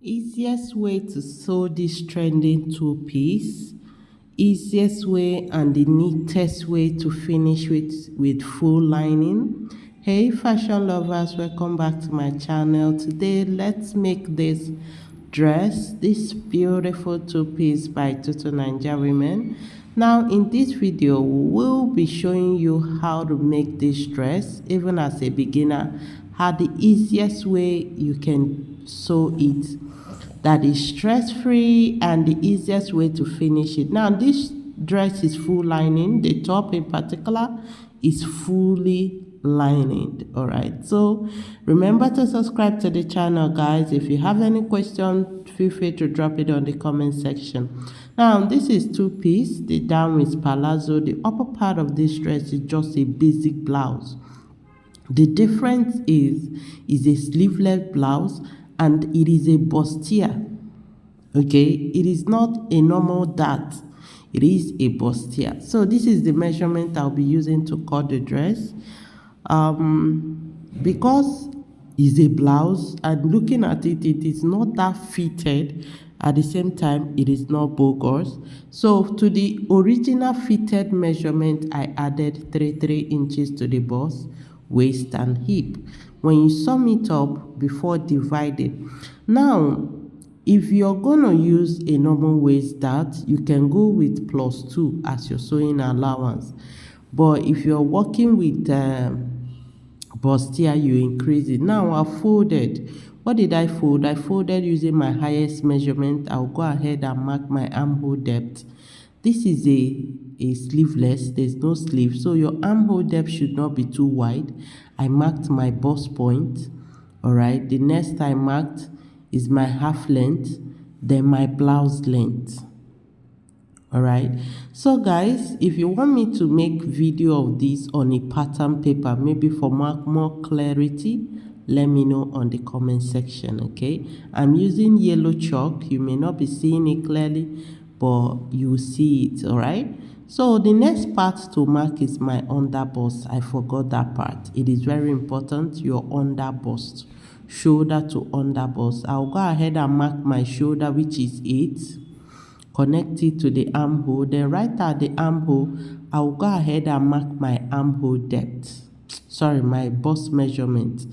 Easiest way to sew this trending two-piece, easiest way and the neatest way to finish with full lining. Hey fashion lovers, welcome back to my channel. Today let's make this dress, this beautiful two-piece by Nigerian women. Now in this video we'll be showing you how to make this dress, even as a beginner, how the easiest way you can sew it that is stress-free and the easiest way to finish it. Now this dress is full lining, the top in particular is fully lining. All right, so remember to subscribe to the channel, guys. If you have any question, feel free to drop it on the comment section. Now this is two-piece, the down is palazzo, the upper part of this dress is just a basic blouse. The difference is a sleeveless blouse and it is a bustier. Okay, it is not a normal dart, it is a bustier. So this is the measurement I'll be using to cut the dress. Because it's a blouse and looking at it, it is not that fitted. At the same time, it is not bogus. So to the original fitted measurement, I added 3 inches to the bust, waist and hip. When you sum it up before dividing, now if you're gonna use a normal waist dart, you can go with +2 as your sewing allowance. But if you're working with bustier, you increase it. Now I folded. What did I fold? I folded using my highest measurement. I'll go ahead and mark my armhole depth. This is a sleeveless, there's no sleeve, so your armhole depth should not be too wide. I marked my bust point. All right, the next I marked is my half length, then my blouse length. All right, so guys, if you want me to make video of this on a pattern paper, maybe for more clarity, let me know on the comment section. Okay, I'm using yellow chalk. You may not be seeing it clearly, but you see it. All right, so the next part to mark is my under bust. I forgot that part. It is very important, your under bust, shoulder to under bust. I'll go ahead and mark my shoulder, which is 8, connect it to the armhole. Then right at the armhole, I'll go ahead and mark my armhole depth, my bust measurement.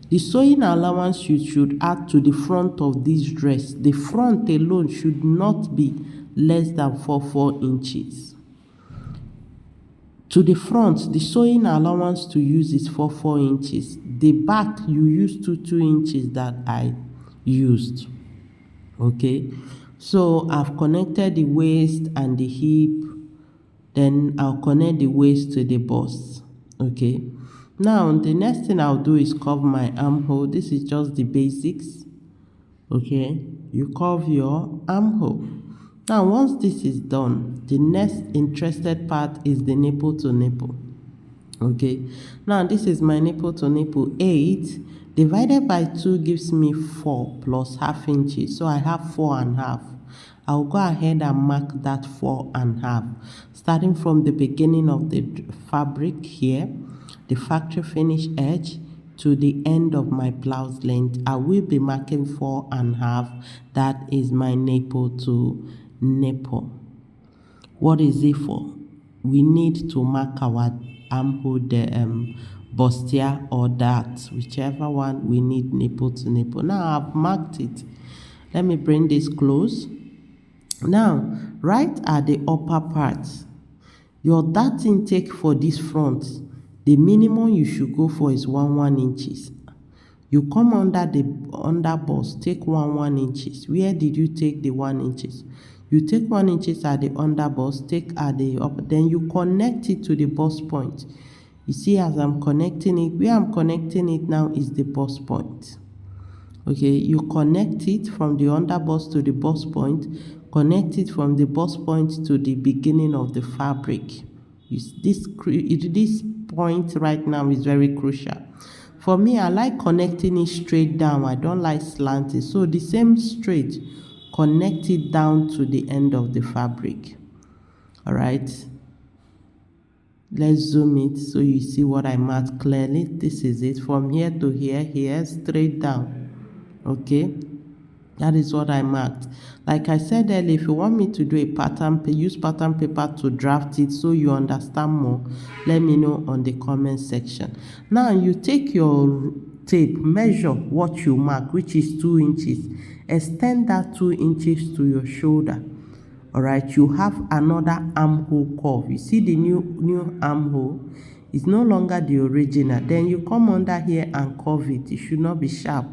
The sewing allowance you should add to the front of this dress, the front alone should not be less than 4 inches. To the front, the sewing allowance to use is 4 inches. The back, you use 2 inches that I used. Okay, so I've connected the waist and the hip. Then I'll connect the waist to the bust. Okay, now the next thing I'll do is curve my armhole. This is just the basics. Okay, you curve your armhole. Now once this is done, the next interested part is the nipple to nipple. Okay, now this is my nipple to nipple. 8 divided by 2 gives me 4 plus ½ inches, so I have 4.5. I'll go ahead and mark that 4.5, starting from the beginning of the fabric here, the factory finish edge, to the end of my blouse length. I will be marking 4.5. That is my nipple to nipple. What is it for? We need to mark our armhole, the bustier or dart, whichever one. We need nipple to nipple. Now I've marked it. Let me bring this close. Now right at the upper part, your dart intake for this front, the minimum you should go for is 1 inches. You come under the under bust, take 1 inches. Where did you take the 1 inches? You take 1 inches at the under bust, take at the upper, then you connect it to the bust point. You see, as I'm connecting it, where I'm connecting it now is the bust point. Okay, you connect it from the under bust to the bust point, connect it from the bust point to the beginning of the fabric. This point right now is very crucial. For me, I like connecting it straight down. I don't like slanting. So the same straight, connect it down to the end of the fabric. All right, let's zoom it so you see what I marked clearly. This is it, from here to here, straight down. Okay, That is what I marked. Like I said earlier, if you want me to do a pattern, use pattern paper to draft it so you understand more, let me know on the comment section. Now you take your tape, measure what you mark, which is 2 inches. Extend that 2 inches to your shoulder. All right, you have another armhole curve. You see the new armhole? It's no longer the original. Then you come under here and curve it. It should not be sharp.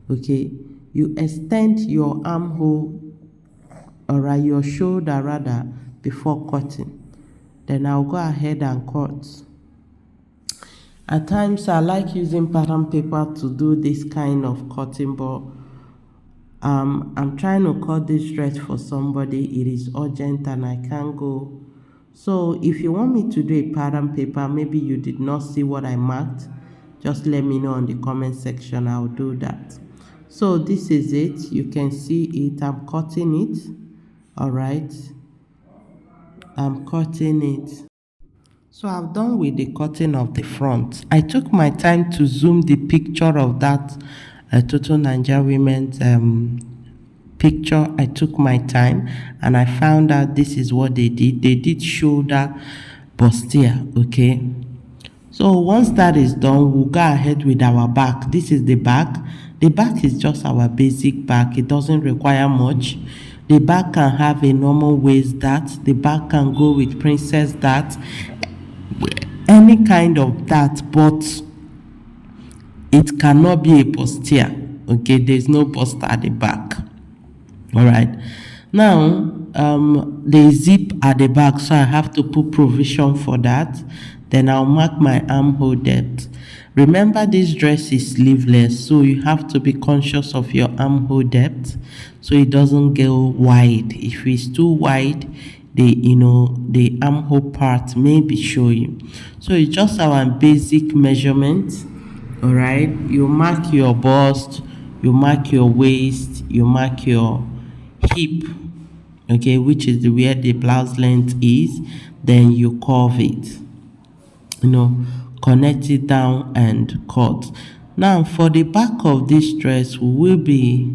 Okay, you extend your armhole, all right, your shoulder rather, before cutting. Then I'll go ahead and cut. At times I like using pattern paper to do this kind of cutting, but I'm trying to cut this dress for somebody. It is urgent and I can't go. So if you want me to do a pattern paper, maybe you did not see what I marked, just let me know in the comment section. I'll do that. So this is it. You can see it. I'm cutting it. All right, I'm cutting it. So I've done with the cutting of the front. I took my time to zoom the picture of that total Nigerian women's picture. I took my time and I found out this is what they did. They did shoulder bustier. Okay, so once that is done, we'll go ahead with our back. This is the back. The back is just our basic back. It doesn't require much. The back can have a normal waist dart. The back can go with princess dart, any kind of dart, but it cannot be a bustier. Okay, there's no buster at the back. All right, now the zip at the back, so I have to put provision for that. Then I'll mark my armhole depth. Remember, this dress is sleeveless, so you have to be conscious of your armhole depth so it doesn't go wide. If it's too wide, the armhole part may be showing. So it's just our basic measurement. All right, you mark your bust, you mark your waist, you mark your hip, okay, which is where the blouse length is. Then you curve it, connect it down and cut. Now for the back of this dress, we will be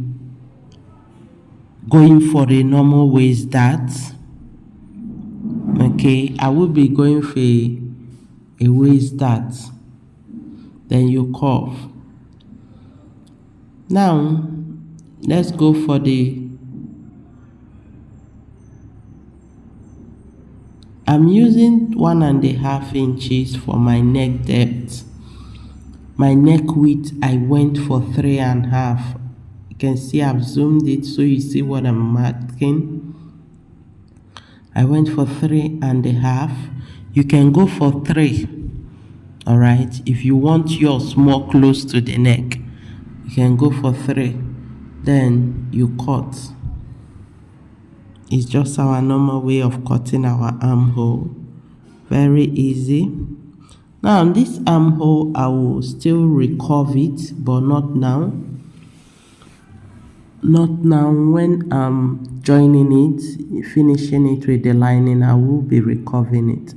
going for a normal waist dart. Okay, I will be going for a waist dart. Then you curve. Now let's go for I'm using 1.5 inches for my neck depth. My neck width, I went for 3.5. You can see I've zoomed it so you see what I'm marking. I went for 3.5. You can go for 3. All right, if you want yours more close to the neck, you can go for 3. Then you cut. It's just our normal way of cutting our armhole. Very easy. Now this armhole, I will still recurve it, but not now. Not now. When I'm joining it, finishing it with the lining, I will be recurving it.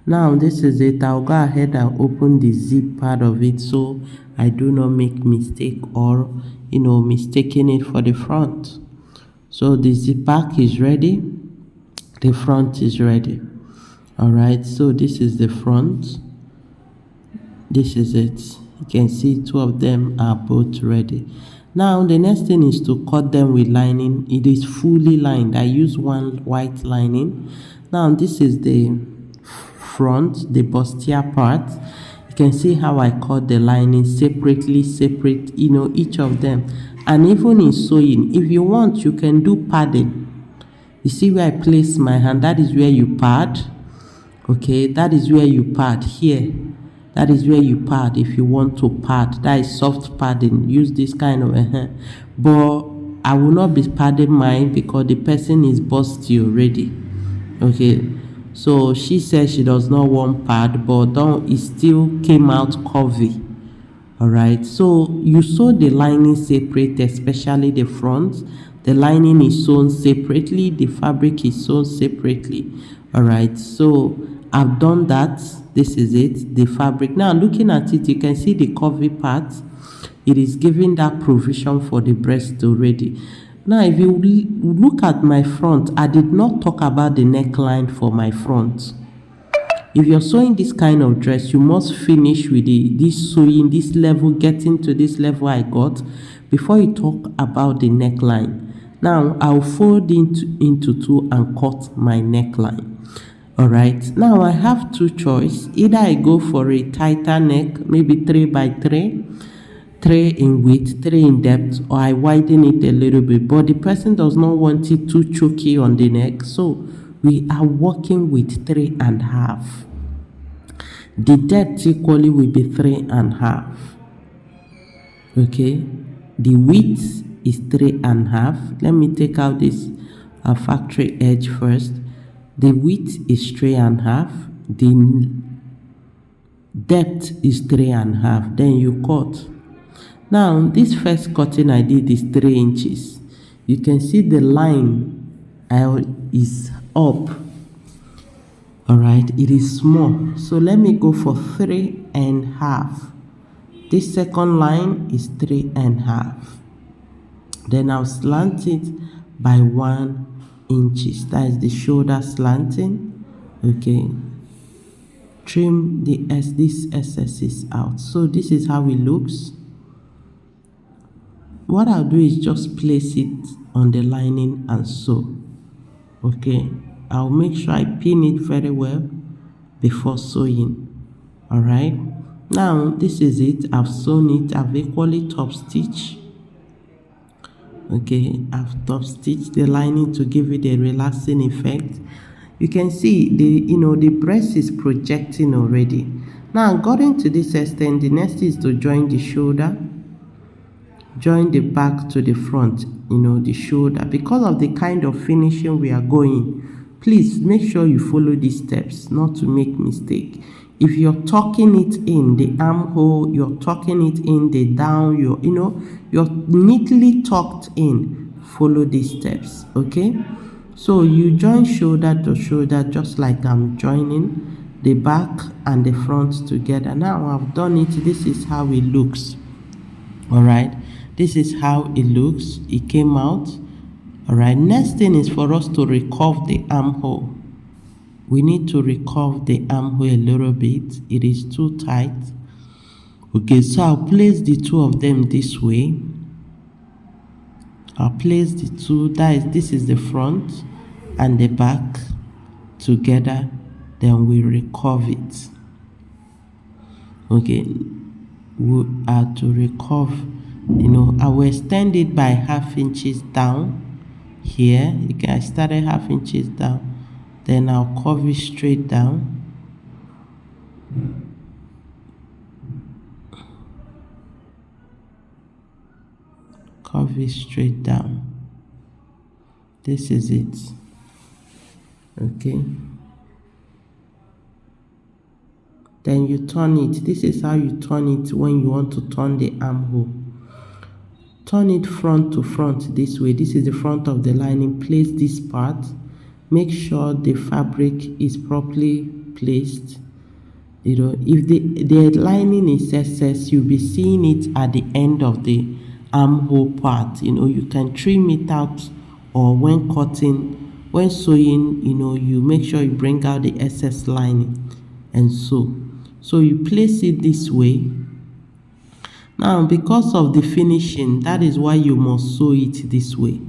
Now this is it. I'll go ahead and open the zip part of it so I do not make mistake or mistaking it for the front. So the zip back is ready, the front is ready. All right, so this is the front, this is it. You can see 2 of them are both ready. Now the next thing is to cut them with lining. It is fully lined. I use one white lining. Now this is the front, the bustier part. You can see how I cut the lining separately, each of them. And even in sewing, if you want, you can do padding. You see where I place my hand? That is where you pad. Okay, that is where you pad here. That is where you pad if you want to pad. That is soft padding. Use this kind of but I will not be padding mine because the person is busty already. Okay, so she says she does not want pad, but it still came out curvy. All right, so you sew the lining separate, especially the front. The lining is sewn separately, the fabric is sewn separately. All right, so I've done that. This is it, the fabric. Now looking at it, you can see the curvy part. it is giving that provision for the breast already. Now if you look at my front, I did not talk about the neckline for my front. If you're sewing this kind of dress, you must finish with this sewing, this level, getting to this level I got, before you talk about the neckline. Now I'll fold into two and cut my neckline. Alright, now I have two choices. Either I go for a tighter neck, maybe 3 by 3, 3 in width, 3 in depth, or I widen it a little bit, but the person does not want it too choky on the neck, so we are working with 3.5. The depth equally will be 3.5. Okay, the width is 3.5. Let me take out this factory edge first. The width is 3.5. The depth is 3.5. Then you cut. Now this first cutting I did is 3 inches. You can see the line is up. Alright, it is small, so let me go for 3.5. This second line is 3.5. Then I'll slant it by 1 inches. That is the shoulder slanting. Okay, trim these excesses out. So this is how it looks. What I'll do is just place it on the lining and sew. Okay, I'll make sure I pin it very well before sewing. Alright, now this is it. I've sewn it. I've equally top stitched. Okay, I've top stitched the lining to give it a relaxing effect. You can see the breast is projecting already. Now according to this extent, the next is to join the shoulder, join the back to the front, the shoulder. Because of the kind of finishing we are going, please make sure you follow these steps, not to make mistake. If you're tucking it in the armhole, you're tucking it in the down, you're neatly tucked in, follow these steps. Okay, so you join shoulder to shoulder just like I'm joining the back and the front together. Now I've done it. This is how it looks. Alright, this is how it looks. It came out. Alright, next thing is for us to recurve the armhole. We need to recurve the armhole a little bit. It is too tight. Okay, so I'll place the two of them this way. I'll place the two, this is the front and the back together. Then we recurve it. Okay, we are to recurve. I will extend it by 1/2 inches down here. I started 1/2 inches down. Then I'll curve it straight down. Curve it straight down. This is it. Okay. Then you turn it. This is how you turn it when you want to turn the armhole. Turn it front to front this way. This is the front of the lining. Place this part. Make sure the fabric is properly placed. If the lining is excess, you'll be seeing it at the end of the armhole part. You can trim it out, or when cutting, when sewing, you make sure you bring out the excess lining and sew. So you place it this way. Now, because of the finishing, that is why you must sew it this way.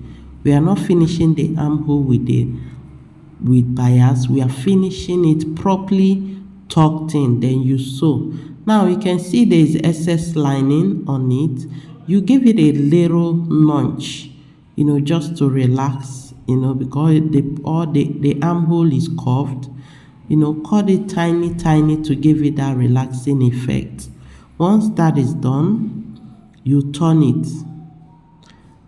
We are not finishing the armhole with bias. We are finishing it properly tucked in. Then you sew. Now you can see there is excess lining on it. You give it a little notch, just to relax, because the armhole is curved. Cut it tiny to give it that relaxing effect. Once that is done, you turn it.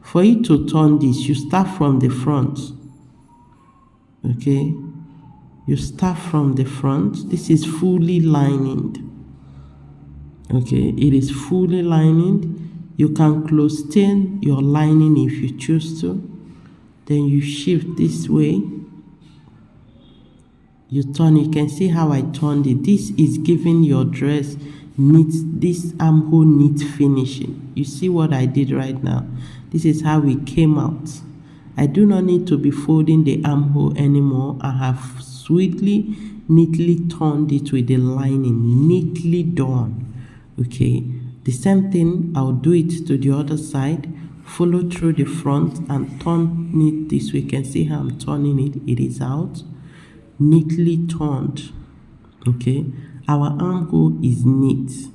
For you to turn this, you start from the front. Okay, you start from the front. This is fully lined. Okay, it is fully lined. You can close stain your lining if you choose to. Then you shift this way. You turn. You can see how I turned it. This is giving your dress knit, this armhole knit finishing. You see what I did right now? This is how it came out. I do not need to be folding the armhole anymore. I have sweetly, neatly turned it with the lining, neatly done. Okay, the same thing, I'll do it to the other side. Follow through the front and turn it this way. You can see how I'm turning it. It is out, neatly turned. Okay, our armhole is neat.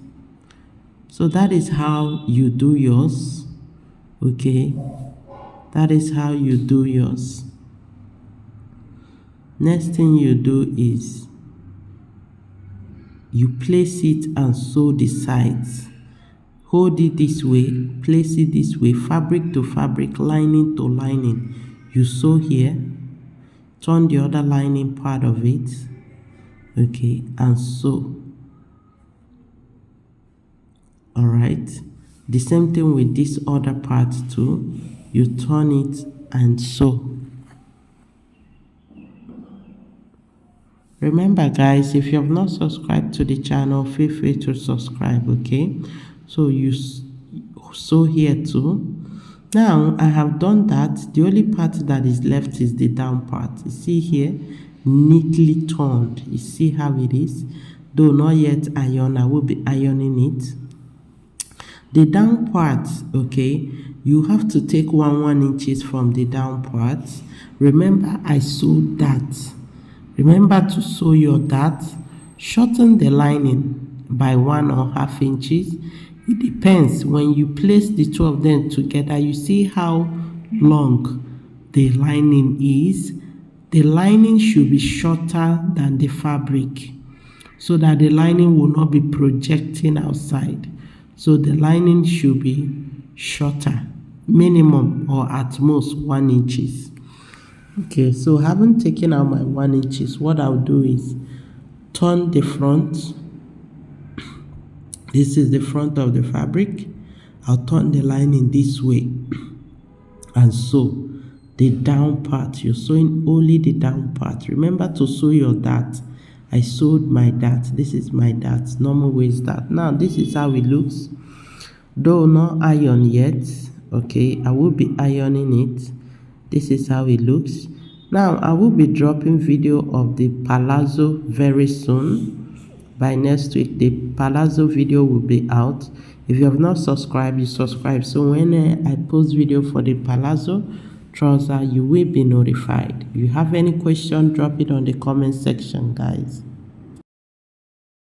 So that is how you do yours. Okay, that is how you do yours. Next thing you do is you place it and sew the sides. Hold it this way, place it this way, fabric to fabric, lining to lining. You sew here, turn the other lining part of it, okay, and sew. All right, the same thing with this other part too. You turn it and sew. Remember guys, if you have not subscribed to the channel, feel free to subscribe, okay? So you sew here too. Now I have done that. The only part that is left is the down part. You see here, neatly turned. You see how it is? Though not yet iron, I will be ironing it. The down part, okay, you have to take 1 inches from the down part. Remember, I sewed that. Remember to sew your dart. Shorten the lining by 1.5 inches. It depends. When you place the two of them together, you see how long the lining is. The lining should be shorter than the fabric so that the lining will not be projecting outside. So the lining should be shorter, minimum or at most 1 inches. Okay, so having taken out my 1 inches, what I'll do is turn the front. This is the front of the fabric. I'll turn the lining this way and sew the down part. You're sewing only the down part. Remember to sew your dart. I sewed my dart. This is my dart, normal waist dart. Now this is how it looks. Though not iron yet, okay, I will be ironing it. This is how it looks. Now I will be dropping video of the palazzo very soon. By next week, the palazzo video will be out. If you have not subscribed, you subscribe. So when I post video for the palazzo trouser, you will be notified. If you have any question, drop it on the comment section, guys.